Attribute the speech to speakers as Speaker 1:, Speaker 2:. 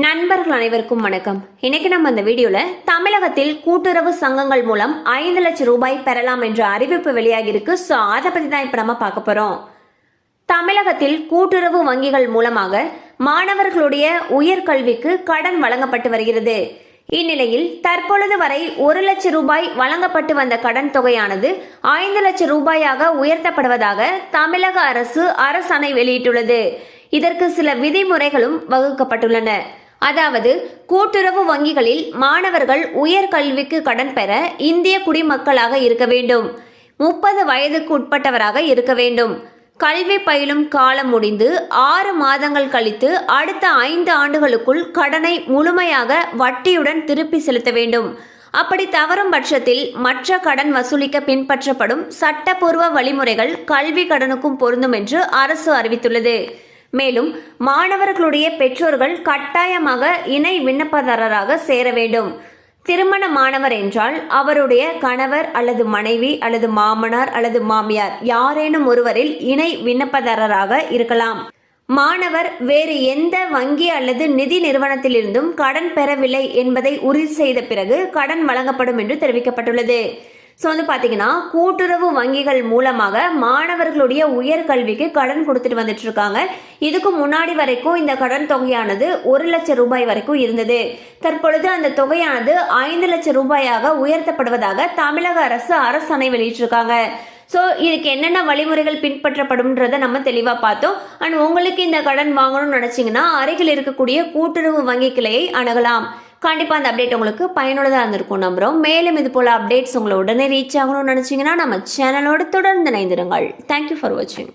Speaker 1: நண்பர்கள் அனைவருக்கும் வணக்கம். இன்னைக்கு நம்ம இந்த வீடியோல தமிழகத்தில் கூட்டுறவு சங்கங்கள் மூலம் 5 லட்சம் ரூபாய் பெறலாம் என்ற அறிவிப்பு வெளியாகி இருக்கு. ஸோ அதை பத்தி தான் இப்ப நம்ம பார்க்க போறோம். தமிழகத்தில் கூட்டுறவு வங்கிகள் மூலமாக மாணவர்களுடைய உயர்கல்விக்கு கடன் வழங்கப்பட்டு வருகிறது. இந்நிலையில் தற்பொழுது வரை 1 லட்சம் ரூபாய் வழங்கப்பட்டு வந்த கடன் தொகையானது 5 லட்சம் ரூபாயாக உயர்த்தப்படுவதாக தமிழக அரசு அரசாணை வெளியிட்டுள்ளது. இதற்கு சில விதிமுறைகளும் வகுக்கப்பட்டுள்ளன. அதாவது கூட்டுறவு வங்கிகளில் மாணவர்கள் உயர்கல்விக்கு கடன் பெற இந்திய குடிமக்களாக இருக்க வேண்டும், 30 வயதுக்கு உட்பட்டவராக இருக்க வேண்டும், கல்வி பயிலும் காலம் முடிந்து 6 மாதங்கள் கழித்து அடுத்த 5 ஆண்டுகளுக்குள் கடனை முழுமையாக வட்டியுடன் திருப்பி செலுத்த வேண்டும். அப்படி தவறும் பட்சத்தில் மற்ற கடன் வசூலிக்க பின்பற்றப்படும் சட்டப்பூர்வ வழிமுறைகள் கல்வி கடனுக்கும் பொருந்தும் என்று அரசு அறிவித்துள்ளது. மேலும் மாணவர்களுடைய பெற்றோர்கள் கட்டாயமாக இணை விண்ணப்பதாரராக சேர வேண்டும். திருமண மாணவர் என்றால் அவருடைய கணவர் அல்லது மனைவி அல்லது மாமனார் அல்லது மாமியார் யாரேனும் ஒருவரில் இணை விண்ணப்பதாரராக இருக்கலாம். மாணவர் வேறு எந்த வங்கி அல்லது நிதி நிறுவனத்திலிருந்தும் கடன் பெறவில்லை என்பதை உறுதி செய்த பிறகு கடன் வழங்கப்படும் என்று தெரிவிக்கப்பட்டுள்ளது. ஸோ பார்த்தீங்கன்னா கூட்டுறவு வங்கிகள் மூலமாக மாணவர்களுடைய உயர்கல்விக்கு கடன் கொடுத்துட்டு வந்துட்டு இருக்காங்க. இதுக்கு முன்னாடி வரைக்கும் இந்த கடன் தொகையானது 1 லட்சம் ரூபாய் வரைக்கும் இருந்தது. தற்பொழுது அந்த தொகையானது 5 லட்சம் ரூபாயாக உயர்த்தப்படுவதாக தமிழக அரசு அரசாணை வெளியிட்டிருக்காங்க. ஸோ இதுக்கு என்னென்ன வழிமுறைகள் பின்பற்றப்படும்ன்றதை நம்ம தெளிவாக பார்த்தோம். அண்ட் உங்களுக்கு இந்த கடன் வாங்கணும்னு நினச்சிங்கன்னா அருகில் இருக்கக்கூடிய கூட்டுறவு வங்கி கிளையை அணுகலாம். கண்டிப்பாக அந்த அப்டேட் உங்களுக்கு பயனுள்ளதாக இருந்திருக்கும் நம்புகிறோம். மேலும் இது போல் அப்டேட்ஸ் உங்களை உடனே ரீச் ஆகணும்னு நினச்சிங்கன்னா நம்ம சேனலோடு தொடர்ந்து இணைந்திருங்கள். தேங்க்யூ ஃபார் வாட்சிங்.